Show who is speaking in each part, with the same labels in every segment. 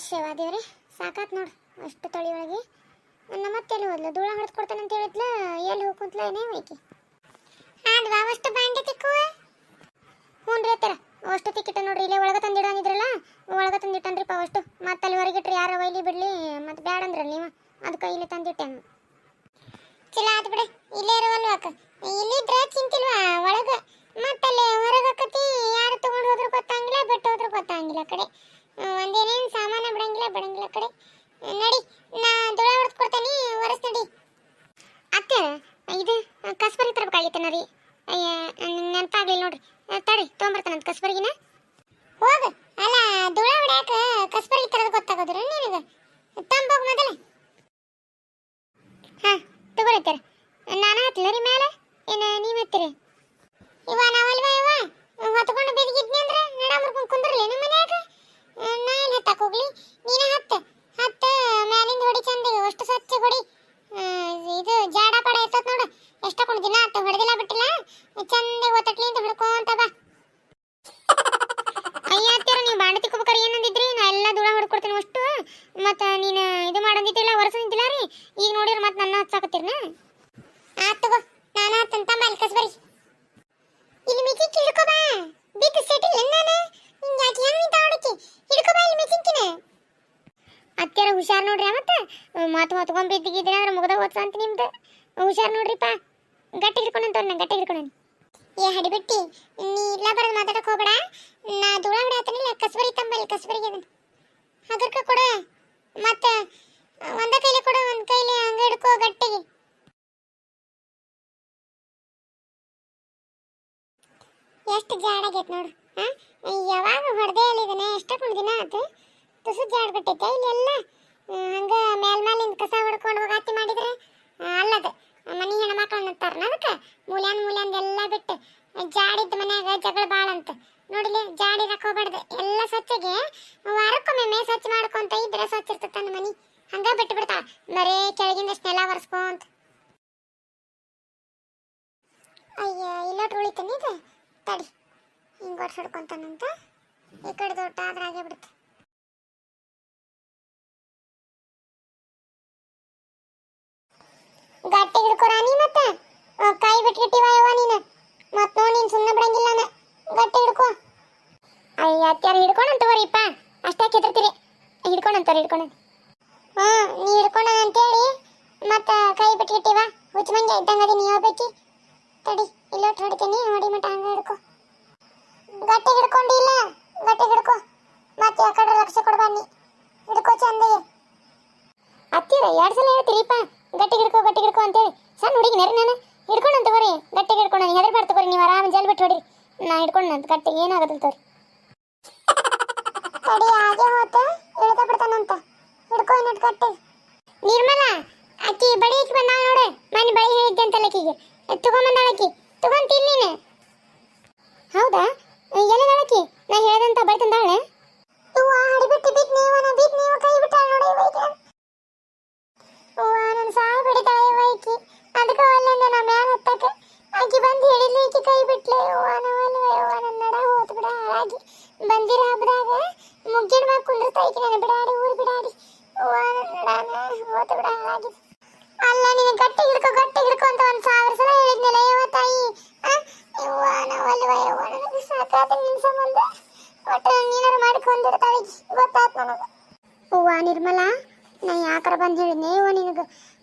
Speaker 1: ಶಿವ ದೇವ್ರಿ ಸಾಕಾತ್ ನೋಡು ಅಷ್ಟು ತೊಳಿಯೊಳಗೆ. ಮತ್ತೆ ಎಲ್ಲಿ ಹೋದ್ಲು? ಧೂಳ ಹೊಡೆದು ಅಂತ ಹೇಳಿದ್ಲ, ಎಲ್ಲಿ ಹೋಗ್ಕೊಂತಲ ಏನೇ ಹೋಯ್ಕಿ ಆದ್ವಾ ಅಷ್ಟು ಬಾಂಡೆ ತಿಕ್ಕುವ. ಹ್ಞೂ ರೀ ಅತ್ತರ ಅಷ್ಟು ತಿಕ್ಕಿಟ್ಟ ನೋಡ್ರಿ, ಇಲ್ಲೇ ಒಳಗೆ ತಂದಿಡ ಅಂದಿದ್ರಲ್ಲ, ಒಳಗೆ ತಂದಿಟ್ಟನ್ರಿಪ್ಪ ಅಷ್ಟು. ಮತ್ತೆ ಅಲ್ಲಿ ಹೊರಗಿಟ್ರಿ ಯಾರ ಒಯ್ಲಿ ಬಿಡ್ಲಿ, ಮತ್ತೆ ಬ್ಯಾಡ ಅಂದ್ರಲ್ಲ ನೀವು, ಅದಕ್ಕೆ ಇಲ್ಲಿ ತಂದಿಟ್ಟೆ. ಚಲೋ ಆತು ಬಿಡ, ಇಲ್ಲೇ ಇರುವಲ್ವ ಅಕ್ಕ, ಇಲ್ಲಿದ್ರೆ ಚಿಂತಿಲ್ವಾ ಒಳಗೆ. ಮತ್ತಲ್ಲಿ ಹೊರಗೆ ಹಾಕತಿ ಯಾರು ತಗೊಂಡು ಹೋದ್ರು ಗೊತ್ತಾಗಿಲ್ಲ, ಬಿಟ್ಟು ಹೋದ್ರು ಗೊತ್ತಾಗಿಲ್ಲ. ಆ ಕಡೆ ಒಂದೇನೇನು ಸಾಮಾನ ಬಿಡಂಗಿಲ್ಲ ಕಡೆ. ನಡಿ ನಾ ಧೂಳ ಹೊಡೆದು ಕೊಡ್ತೇನೆ, ಒರೆಸ್ ನಡಿ. ಅತ್ತೆ ಇದು ಕಸ್ಬರಿ ತರಬೇಕಾಗಿತ್ತು ನರಿ, ನೆನಪಾಗ್ಲಿಲ್ಲ ನೋಡ್ರಿ. ತಡಿ ತೊಗೊಂಬರ್ತಾನಂತ ಕಸ್ಬರಿಗಿನ. ಹೋಗು, ಅಲ್ಲ ಧೂಳ ಹೊಡ್ಯಾಕ ಕಸ್ಬರಿ ತರದು ಗೊತ್ತಾಗೋದ್ರ ನಿನಗೆ? ತಂಬೋಗ ಮೊದಲ. ಹಾಂ ತಗೊಳತ್ತಾರ, ನಾನು ಹತ್ತಲ ರೀ ಮೇಲೆ, ಏನು ನೀವು ಹತ್ತಿರಿ? ಇವ ನಾವಲ್ವಾ ಇವ ಹೊತ್ಕೊಂಡು ಬಿದ್ದಿದ್ನಿ ಅಂದ್ರೆ ನಡ ಮುರ್ಕೊಂಡು ಕುಂದ್ರಲಿ ನಮ್ಮ ಮನ್ಯಾಗ. ನಾ ಏನು ಹತ್ತಕ್ಕೆ ಹೋಗ್ಲಿ, ನೀನೇ ಹತ್ತ ಮ್ಯಾಲಿಂದ ಹೊಡಿ ಚಂದ, ಅಷ್ಟು ಸ್ವಚ್ಛ ಹೊಡಿ. ಇದು ಜಾಡ ಪಡ ಇರ್ತದ ನೋಡು, ಎಷ್ಟೊಂದು ದಿನ ಆತು ಹೊಡೆದಿಲ್ಲ ಬಿಟ್ಟಿಲ್ಲ, ಚಂದ ಒತ್ತಟ್ಲಿಂದ ಹೊಡ್ಕೊಂತ ಬಾ. ಅಯ್ಯ ಹತ್ತಿರ ನೀವು ಬಾಂಡೆ ತಿಕ್ಕೋಬೇಕಾರೆ ಏನಂದಿದ್ರಿ? ನಾ ಎಲ್ಲ ಧೂಳ ಹೊಡ್ಕೊಡ್ತೀನಿ ಅಷ್ಟು, ಮತ್ತು ನೀನು ಇದು ಮಾಡಂದಿದ್ದಿಲ್ಲ, ಒರೆಸಂದಿದ್ದಿಲ್ಲ ರೀ. ಈಗ ನೋಡಿದ್ರೆ ಮತ್ತೆ ನನ್ನ ಹಚ್ಚಾಕತ್ತೀರನ? ಆತ್ ತಗೋ, ನಾನು ಹತ್ತಂತ ಅಲ್ಲಿ ಕಸ್ಬರಿ. ಇಲ್ಲಿ ಮಿಚಿಕ್ಕಿ ಹಿಡ್ಕೋ ಬಾ, ಬಿದ್ದು ಸೆಟಿಲ್ ನಾನು ಹಿಂಗೆ ಯಾಕೆ ಹೆಂಗೆ ನಿಂತ ಹೊಡಕಿ, ಹಿಡ್ಕೋ ಬಾ ಇಲ್ಲಿ ಮಿಚಿಕ್ಕಿನ. ಅತ್ಯಾರ ಹುಷಾರ್ ನೋಡ್ರಿ, ಮತ್ತೆ ಹೊತ್ಕೊಂಡ್ ಬಿದ್ದಿದ್ರೆ ಅಂದ್ರೆ ಮುಗ್ದ ಓದ್ಸ ಅಂತ ನಿಮ್ದು. ಹುಷಾರ್ ನೋಡ್ರಿಪ್ಪ, ಗಟ್ಟಿ ಹಿಡ್ಕೊಂಡಂತವ್ರನ್ನ ಗಟ್ಟಿ ಹಿಡ್ಕೊಂಡೇನಿ. ಏ ಹಡಿಬಿಟ್ಟಿ, ನೀ ಇಲ್ಲ ಬರೋದು ಮಾತಾಡಕ್ಕೆ ಹೋಗ್ಬೇಡ. ನಾ ಧೂಳ ಹೊಡ್ಯಾತನಿಲ್ಲ, ಕಸ್ಬರಿ ತಂಬಲ್ಲಿ ಕಸ್ಬರಿಗೆ ಅದನ್ನು ಹಗರ್ಕ ಕೊಡ, ಮತ್ತೆ ಒಂದ ಕೈಲಿ ಕೊಡು, ಒಂದು ಕೈಲಿ ಹಂಗೆ ಹಿಡ್ಕೋ ಗಟ್ಟಿಗೆ. ಎಷ್ಟು ಜಾಡಾಗೈತೆ ನೋಡು. ಯಾವಾಗ ಹೊಡೆದೇ ಇಲ್ಲ ಇದನ್ನ, ಎಷ್ಟೊಂದು ದಿನ ಆಯ್ತು. ತುಸು ಜಾಡ್ ಬಿಟ್ಟೈತೆ ಇಲ್ಲೆಲ್ಲ. ಹಂಗೆ ಮೇಲ್ಮೇಲಿಂದ ಕಸ ಹೊಡ್ಕೊಂಡು ಹೋಗಿ ಹತ್ತಿ ಮಾಡಿದ್ರೆ ಅಲ್ಲದು ಮನೆ ಹೆಣ್ಮಕ್ಳು ಅನ್ನತ್ತಾರ. ಅದಕ್ಕೆ ಮೂಲ್ಯಾಂದೆಲ್ಲ ಬಿಟ್ಟು ಜಾಡಿದ್ದ ಮನ್ಯಾಗ ಜಗಳ ಭಾಳ ಅಂತ ನೋಡಿಲಿ. ಜಾಡಿ ಹಾಕೋಬಾರ್ದು, ಎಲ್ಲ ಸ್ವಚ್ಛಗೆ ವಾರಕ್ಕೊಮ್ಮೆ ಮೇ ಸ್ವಚ್ಛ ಮಾಡ್ಕೊಂತ ಇದ್ರೆ ಸ್ವಚ್ಛ ಇರ್ತದೆ ನನ್ನ ಮನೆ. ಹಂಗೆ ಬಿಟ್ಟು ಬಿಡ್ತಾಳ, ಬರೇ ಕೆಳಗಿಂದಷ್ಟನ್ನೆಲ್ಲ ಒರೆಸ್ಕೊಂತ. ಅಯ್ಯ ಇಲ್ಲೋಟ್ರು ಉಳಿತಾನೆ ಇದು, ತಡಿ ಹಿಂಗೆ ಒಟ್ಟು ಹಿಡ್ಕೊಂತಾನಂತ. ಈ ಕಡೆ ದೊಡ್ಡ ಆದ್ರಾಗೆ ಬಿಡುತ್ತೆ. ಗಟ್ಟಿ ಹಿಡ್ಕೊರ ನೀ, ಮತ್ತೆ ಕೈ ಬಿಟ್ಬಿಟ್ಟಿವ ಯವ್ವ ನೀನು. ಮತ್ತೆ ನೋಡಿ ನೀನು ಸುಮ್ಮನೆ ಬಿಡಂಗಿಲ್ಲ, ನಾನು ಗಟ್ಟಿ ಹಿಡ್ಕೊ. ಅಯ್ಯ ಅತ್ಯಾರ ಹಿಡ್ಕೊಂಡಂತವರಿಪ್ಪ, ಅಷ್ಟೇ ಕೆತ್ತಿರ್ತೀರಿ. ಹಿಡ್ಕೊಂಡಂತವ್ರು. ನೀ ಹಿಡ್ಕೊಂಡ ಅಂತೇಳಿ ಮತ್ತೆ ಕೈ ಬಿಟ್ಬಿಟ್ಟಿವ, ಹುಚ್ಚ ಮಂಜ ಇದ್ದಂಗೆ ಅದಿ ನೀವು ಬೇಕಿ. ತಡಿ ಇಲ್ಲೊಟ್ಟು ಹೊಡಿತೀನಿ, ಹೊಡಿ ಮಟ್ಟ ಹಂಗೆ ಹಿಡ್ಕೊ. ಗಟ್ಟಿ ಹಿಡ್ಕೊಂಡಿಲ್ಲ, ಗಟ್ಟಿ ಹಿಡ್ಕೊ. ಮತ್ತೆ ಆ ಕಡೆ ಲಕ್ಷ ಕೊಡ ಬನ್ನಿ, ಹಿಡ್ಕೊ ಚಂದಗೆ. ಅತ್ತಿರ 2 ಸಲ ಹೇಳ್ತೀರಿಪ್ಪ, ಗಟ್ಟಿ ಹಿಡ್ಕೊ ಅಂತೇಳಿ. ಸಣ್ಣ ಹುಡುಗಿ ನರಿ ನಾನು, ಹಿಡ್ಕೊಂಡಂತ ಬರ್ರಿ, ಗಟ್ಟಿ ಹಿಡ್ಕೊಂಡು ಹೆದರ್ಬಾರ್ದು ಬರ್ರಿ. ನೀವು ಆರಾಮ ಜಲ್ ಬಿಟ್ಟು ಹೊಡಿರಿ, ನಾ ಹಿಡ್ಕೊಂಡಂತ ಗಟ್ಟಿ ಏನಾಗತ್ತಂತ ತೋರಿ. ತಡಿ ಹಾಗೆ ಹೋತ ಇಳ್ದ ಬಿಡ್ತಾನಂತ, ಹಿಡ್ಕೊ ಇನ್ನೊಟ್ಟು ಗಟ್ಟಿ. ನಿರ್ಮಲ ಅಕ್ಕಿ ಬಡಿ ಇಕ್ಕಿ ಬಂದಾಳ ನೋಡು, ಮನೆ ಬಳಿ ಹೇಳಿದ್ದೆ ಅಂತಲ್ಲ ಅಕ್ಕಿಗೆ, ತಗೊಂಬಂದಾಳ ಅಕ್ಕಿ. ತಗೊಂತೀನಿ ನೀನು? ಹೌದಾ, ಎಲ್ಲದಾಳಕ್ಕಿ? ನಾ ಹೇಳ್ದಂತ ಬಡಿ ತಂದಾಳೆ. ಇವ್ವ ಹಡಿಬಿಟ್ಟು ಬಿದ್ದು ನೀವು ಕೈ ಬಿಟ್ಟಾಳ ನೋಡಿ ಇವೈಕಿ. ಅವ್ವ ನನ್ನ ಸಾಯಿ ಬಿಡಿತಾಳೆ ಇವೈಕಿ, ಅದಕ್ಕೆ ಒಲ್ಲೆಂದೆ ನಾ ಮ್ಯಾಲ ಹತ್ತಕ್ಕೆ. ಆಕಿ ಬಂದು ಹೇಳಿದ್ಲಿ, ಈಕಿ ಕೈ ಬಿಟ್ಲೆ. ಅವ್ವ ನಾವಲ್ವ ಯವ್ವ, ನನ್ನ ನಡ ಹೋತು ಬಿಡ ಹಾಳಾಗಿ. ಬಂದಿರ ಹಬ್ಬದಾಗ ಮುಗ್ಗಿನ ಮ್ಯಾಗ ಕುಂದಿರ್ತಾ ಈಕಿ ನನ್ನ ಬಿಡಾಡಿ ಊರು ಬಿಡಾಡಿ. ಅವ್ವ ನನ್ನ ನಡಾನ ಹೋತು ಬಿಡ ಹಾಳಾಗಿ. ಅಲ್ಲ ನೀನು ಗಟ್ಟಿ ಹಿಡ್ಕೊ ಅಂತ 1000 ಸಲ ಹೇಳಿದ್ನಲ್ಲ ಯವ್ವ ತಾಯಿ. ಯವ್ವ ನಾವಲ್ವ ಯವ್ವ, ನನಗೆ ಸಾಕಾತ ನಿನ್ನ ಸಂಬಂಧ. ಒಟ್ಟು ನೀನಾರು ಮಾಡಿಕೊಂಡಿರ್ತಾಳೆ ಗೊತ್ತಾಯ್ತು ನನಗೆ. ಅವ್ವ ನಿರ್ಮಲಾ, ನಾ ಯಾಕಾರ ಬಂದು ಹೇಳಿದ್ನೆ ಯವ್ವ ನಿನಗೆ?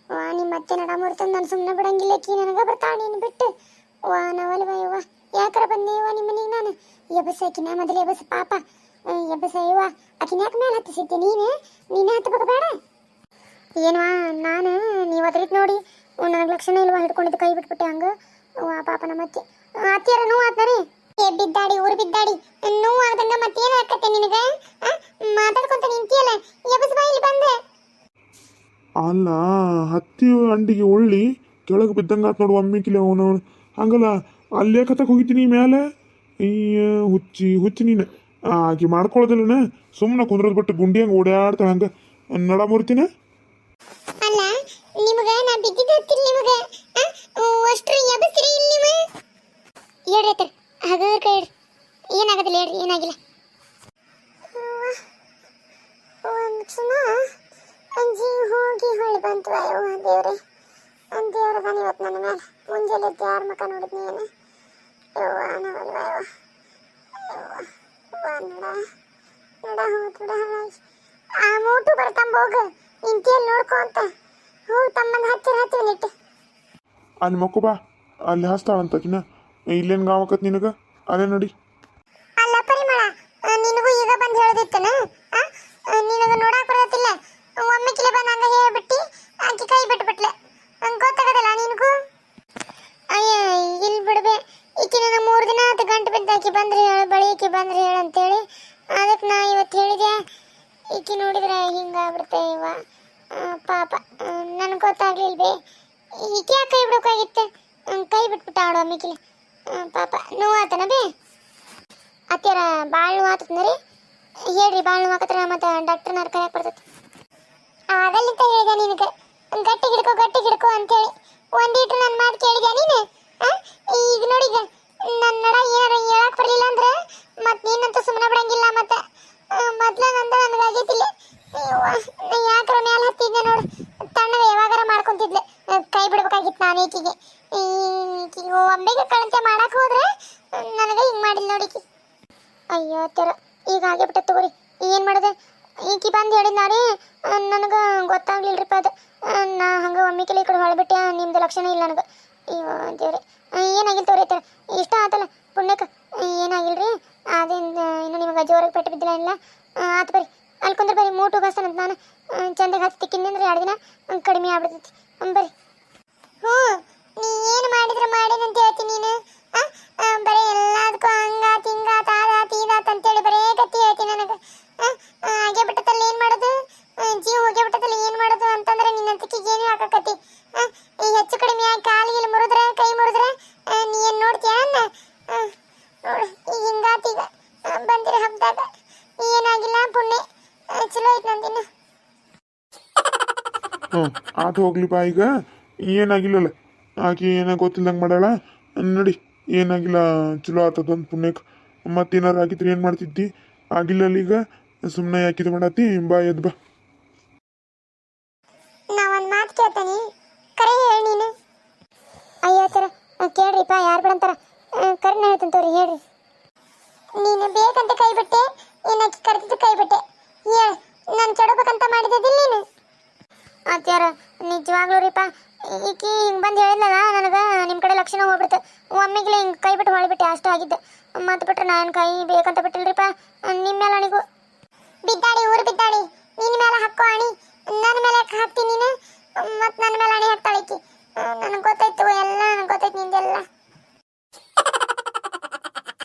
Speaker 1: ನಿಮ್ಮ ಅತ್ತೆ ನಡ ಮುರ್ತಂದು ನಾನು ಸುಮ್ಮನೆ ಬಿಡಂಗಿಲ್ಲ, ಕಿ ನನಗೆ ಬರ್ತಾಳೆ ನೀನು ಬಿಟ್ಟು. ಅವ್ವ ನಾವಲ್ವ ಯವ್ವ, ಯಾಕಾರ ಬಂದೆ ಯವ್ವ ನಿಮ್ಮ ಮನೆಗೆ ನಾನು? ಎಬ್ಬಸಾಕಿನ ಮೊದಲು ಎಬ್ಬಸ ಪಾಪ, ಎಬ್ಬಸ ಯವ್ವ. ಆಕಿನ ಯಾಕೆ ಮೇಲೆ ಹತ್ತಿಸಿದ್ದೆ ನೀನೇ ಹತ್ತಬೇಕು ಬೇಡ ಏನ್ವಾ? ನಾನು ನೀವು ಅದ್ರಿತ್ ನೋಡಿ ನನಗೆ ಲಕ್ಷಣ ಇಲ್ವಾ, ಹಿಡ್ಕೊಂಡಿದ್ದು ಕೈ ಬಿಟ್ಬಿಟ್ಟೆ ಹಂಗೆ. ವಾ ಪಾಪ ನಮ್ಮ ಅತ್ತಿಯರ ನೋವು ಆತ್ನರಿ. ಬಿದ್ದಾಡಿ ಊರು ಬಿದ್ದಾಡಿ ನೋವು ಆಗ್ದಂಗ ಮತ್ತೇನು ಹಾಕತ್ತೆ ನಿನಗೆ? ಮಾತಾಡ್ಕೊಂತ ನಿಂತಿಯಲ್ಲ, ಎಬ್ಬಸ್ ಬಾ ಇಲ್ಲಿ ಬಂದೆ.
Speaker 2: ಅಲ್ಲ ಹತ್ತಿ ಅಂಡಿಗೆ ಉಳ್ಳಿ ಕೆಳಗೆ ಬಿದ್ದಂಗಾತ್ ನೋಡು ಒಮ್ಮಿಕಿಲೆ ಅವನು. ಹಂಗಲ್ಲ ಅಲ್ಲೇ ಕತ್ತಕ್ಕೆ ಹೋಗಿದ್ದೀನಿ ಮೇಲೆ. ಈ ಹುಚ್ಚಿ ನೀನು ಆಕಿ ಮಾಡ್ಕೊಳ್ಳೋದಿಲ್ಲನ, ಸುಮ್ಮನೆ ಕುಂದ್ರದ್ ಬಿಟ್ಟು ಗುಂಡಿ ಹಂಗೆ ಓಡಾಡ್ತಾಳೆ ಹಂಗೆ ನಡ ಮುರ್ತಿನ.
Speaker 1: ಅಲ್ಲ ನಿಮಗೆ ನಾ ಬಿದ್ದಿದ್ದು ಗೊತ್ತಿಲ್ಲ ನಿಮಗೆ? ಅಷ್ಟ್ರು ಎಬ್ಬಸ್ರಿ ಇಲ್ಲಿ ನಿಮ್ಮ ಹೇಳ್ರಿ ಹಗರ್ ಕೈ ಏನಾಗೋದಿಲ್ಲ ಹೇಳ್ರಿ, ಏನಾಗಿಲ್ಲ. ಬಂತು ಅಯ್ಯೋ ದೇವ್ರೆ ದೇವ್ರ ತಾನೆ ಇವತ್ತು ನನ್ನ ಮೇಲೆ ಮುಂಜಾನೆ ಯಾರ ಮಕ್ಕ ನೋಡಿದ್ನಿ ಏನು ಯವ್ವ ನಾವಲ್ವ ನಡ ಹೋಗ್ಬಿಡ ಆ ಮೂಟು ಬರ್ತಂಬ ಹೋಗು ನಿಂತಿಯಲ್ಲಿ ನೋಡ್ಕೊ ಅಂತ ಹೋಗಿ ತಮ್ಮನ ಹತ್ತಿರ ನಿಟ್ಟು
Speaker 2: ಅಲ್ಲಿ ಮಕ್ಕು ಬಾ ಅಲ್ಲಿ ಹಾಸ್ತಾಳಂತಕಿನ ಇಲ್ಲೇನು ಗಾವಕತ್ ನಿನಗೆ ಅಲ್ಲೇ ನೋಡಿ
Speaker 1: ಅಲ್ಲ ಪರಿಮಳ ನಿನಗೂ ಈಗ ಬಂದು ಹೇಳದಿತ್ತನ ನಿನಗೆ ನೋಡಕ್ ಬರತ್ತಿಲ್ಲ ಒಮ್ಮೆ ಕಿಲೆ ಬಂದು ಹಂಗ ಹೇಳ್ಬಿಟ್ಟು ಆಕಿ ಕೈ ಬಿಟ್ಬಿಟ್ಲೆ ಹಂಗೆ ಗೊತ್ತಾಗದಲ್ಲ ನಿನಗೂ ಅಯ್ಯ ಇಲ್ಲಿ ಬಿಡ್ಬೆ ಈಕಿ ನನ್ನ 3 ದಿನ ಆತ ಗಂಟು ಬಿದ್ದು ಆಕಿ ಬಂದ್ರೆ ಹೇಳು ಬಳಿ ಈಕಿ ಬಂದ್ರೆ ಹೇಳು ಅಂತೇಳಿ ಅದಕ್ಕೆ ನಾ ಇವತ್ತು ಹೇಳಿದೆ ಈಕಿ ನೋಡಿದ್ರೆ ಹಿಂಗಾಗ್ಬಿಡ್ತೆ ಇವ ಪಾಪ ನನಗೆ ಗೊತ್ತಾಗ್ಲಿಲ್ಲ ಬೇ ಈಕೆ ಯಾಕೆ ಕೈ ಬಿಡೋಕಾಗಿತ್ತೆ ಕೈ ಬಿಟ್ಬಿಟ್ಟ ಆಡೋ ಮಿಕಿಲೆ ಪಾಪ ನೋವಾತನ ಬೇ ಅತ್ಯಾರ ಭಾಳ ನೋವು ಆತತ್ನ ರೀ ಹೇಳ್ರಿ ಭಾಳ ನೋವು ಆಕತ್ರ ಮತ್ತು ಡಾಕ್ಟರ್ನಾರು ಕರೆಯಕ್ಕೆ ಬರ್ತೈತಿ ಆಗಲ್ಲಿಂತ ಹೇಳಿದೆ ನಿನಗೆ ಗಟ್ಟಿ ಹಿಡ್ಕೊ ಅಂತೇಳಿ ಒಂದಿಟ್ಟು ನನ್ನ ಮಾತು ಕೇಳಿದೆ ನೀನು ಈಗ ನೋಡಿ ಈಗ ನನ್ನ ನಡ ಏನಾರ ಹೇಳಕ್ಕೆ ಬರಲಿಲ್ಲ ಅಂದ್ರೆ ಮತ್ತು ನೀನಂತೂ ಸುಮ್ಮನೆ ಬಿಡಂಗಿಲ್ಲ ಮತ್ತು ಮೊದ್ಲ ನಂದ ನನಗಾಗೈತಿಲ್ಲ ಯಾಕರ ಮೇಲೆ ಹತ್ತಿದ್ದೆ ನೋಡು ತಣ್ಣಗೆ ಯಾವಾಗಾರ ಮಾಡ್ಕೊಂತಿದ್ಲೆ ಕೈ ಬಿಡ್ಬೇಕಾಗಿತ್ತು ನಾನು ಈಕಿಗೆ ಒಮ್ಮೆಗೆ ಕಳಂತೆ ಮಾಡಕ್ಕೆ ಹೋದ್ರೆ ನನಗೆ ಹಿಂಗೆ ಮಾಡಿಲ್ಲ ನೋಡಿಕಿ ಅಯ್ಯೋ ತರ ಈಗ ಹಾಗೆ ಬಿಟ್ಟ ತಗೋರಿ ಏನು ಮಾಡಿದೆ ಈಕಿ ಬಂದು ಹೇಳಿದ್ನಾರಿ ನನಗೆ ಗೊತ್ತಾಗ್ಲಿಲ್ರಿಪ್ಪ ಅದು ನಾ ಹಂಗೆ ಒಮ್ಮೆ ಈ ಕಡೆ ಹೊಳಬಿಟ್ಟೆ ನಿಮ್ದು ಲಕ್ಷಣ ಇಲ್ಲ ನನಗೆ ಅಯ್ಯೋ ದೇವ್ರೆ ಏನಾಗಿಲ್ಲ ತೋರಿ ತರ ಇಷ್ಟ ಆತಲ್ಲ ಪುಣ್ಯಕ್ಕೆ ಏನಾಗಿಲ್ರಿ ಅದಿಂದ ಇನ್ನು ನಿಮಗೆ ಜೋರಾಗಿ ಪೆಟ್ಟು ಬಿದ್ದಿಲ್ಲ ಇಲ್ಲ ಆತು ಬರ್ರಿ ಅಲ್ಕೊಂಡ್ರೆ ಬರ್ರಿ ಮೂಟು ಬಸ್ತಾನಂತ ನಾನು ಚಂದಾಗಿ ಹಚ್ಚಿ ತಿಕ್ಕಿನಿ ಅಂದ್ರೆ 2 ದಿನ ಕಡಿಮೆ ಆಗ್ಬಿಡ್ತೈತಿ ಬರ್ರಿ ಹ್ಞೂ ನೀ ಏನು ಮಾಡಿದ್ರೆ ಮಾಡೇನಂತ ಹೇಳ್ತೀನಿ ನೀನು ಬರೀ ಎಲ್ಲದಕ್ಕೂ ಹಂಗಾತ ಹಿಂಗಾತ ಆದಾತ ಇದಾತ ಅಂತೇಳಿ ಬರೇ ಗತಿ ಹೇಳ್ತೀನಿ ನನಗೆ ಹಾಗೆ ಬಿಟ್ಟತಲ್ಲ ಏನು ಮಾಡೋದು ಜೀವ ಹೋಗಿ ಬಿಟ್ಟತಲ್ಲ ಏನು ಮಾಡೋದು ಅಂತಂದ್ರೆ ನಿನ್ನ ಅಂತಿಕಿಗೆ ಏನು ಹಾಕಕತ್ತಿ ಈ ಹೆಚ್ಚು ಕಡಿಮೆ ಆಗಿ ಕಾಲಿಗೆ ಮುರಿದ್ರೆ ಕೈ ಮುರಿದ್ರೆ ನೀ ಏನು ನೋಡ್ತೀಯ ನೋಡು ಈಗ ಹಿಂಗಾತ ಈಗ ಬಂದಿರೋ ಹಬ್ಬದಾಗ ಏನಾಗಿಲ್ಲ ಪುಣ್ಯ ಚಲೋ ಐತೆ ನಂದಿನ
Speaker 2: ಆತು ಹೋಗ್ಲಿಪ್ಪ ಈಗ ಏನಾಗಿಲ್ಲಲ್ಲ ಆಕೆ ಏನಾಗ ಗೊತ್ತಿಲ್ದಂಗೆ ಮಾಡಾಳ ನಡಿ ಏನಾಗಿಲ್ಲ ಚಲೋ ಆತದಂತ ಪುಣ್ಯಕ್ಕೆ ಮತ್ತೇನಾರು ಆಗಿದ್ರೆ ಏನು ಮಾಡ್ತಿದ್ದಿ ಆಗಿಲ್ಲಲ್ಲ ಈಗ ಸುಮ್ಮನೆ ಯಾಕಿದು ಮಾಡತ್ತಿ ಬಾ ಎದ್ ಬಾ
Speaker 1: ನಾ ಒಂದು ಮಾತು ಕೇಳ್ತಾನೆ ಕರೆ ಹೇಳಿ ನೀನು ಅಯ್ಯೋ ತರ ಕೇಳ್ರಿಪ್ಪ ಯಾರು ಬಿಡಂತಾರ ಕರೆನ ಹೇಳ್ತೀನಿ ತೋರಿ ಹೇಳ್ರಿ ನೀನು ಬೇಕಂತ ಕೈ ಬಿಟ್ಟೆ ಏನಕ್ಕೆ ಕರೆದಿದ್ದು ಕೈ ಬಿಟ್ಟೆ ಹೇಳ ನಾನು ಕೆಡಬೇಕಂತ ಮಾಡಿದ್ದಿಲ್ಲ ನೀನು ಅತ್ಯಾರ ನಿಜವಾಗ್ಲೂ ರೀಪ ಈಕಿ ಹಿಂಗೆ ಬಂದು ಹೇಳಿದ್ನಲ್ಲ ನನಗೆ ನಿಮ್ಮ ಕಡೆ ಲಕ್ಷಣ ಹೋಗ್ಬಿಡ್ತು ಒಮ್ಮೆಗೆ ಹಿಂಗೆ ಕೈ ಬಿಟ್ಟು ಹೊಳಿಬಿಟ್ಟೆ ಅಷ್ಟೇ ಆಗಿದ್ದು ಮತ್ತೆ ಬಿಟ್ರೆ ನಾನು ಕೈ ಬೇಕಂತ ಬಿಟ್ಟಿಲ್ರಿಪ್ಪ ನಿಮ್ಮ ಮೇಲೆ ಅಣಿಗೂ ಬಿದ್ದಾಡಿ ಊರು ಬಿದ್ದಾಡಿ ನಿನ್ನ ಮೇಲೆ ಹಾಕೋ ಅಣಿ ನನ್ನ ಮೇಲೆ ಹಾಕ್ತೀನಿ ನೀನು ಮತ್ತು ನನ್ನ ಮೇಲೆ ಅಣಿ ಹಾಕ್ತಾಳೆ ಈಕಿ ನನಗೆ ಗೊತ್ತಾಯ್ತು ಎಲ್ಲ ನನಗೆ ಗೊತ್ತಾಯ್ತು ನಿಂದೆಲ್ಲ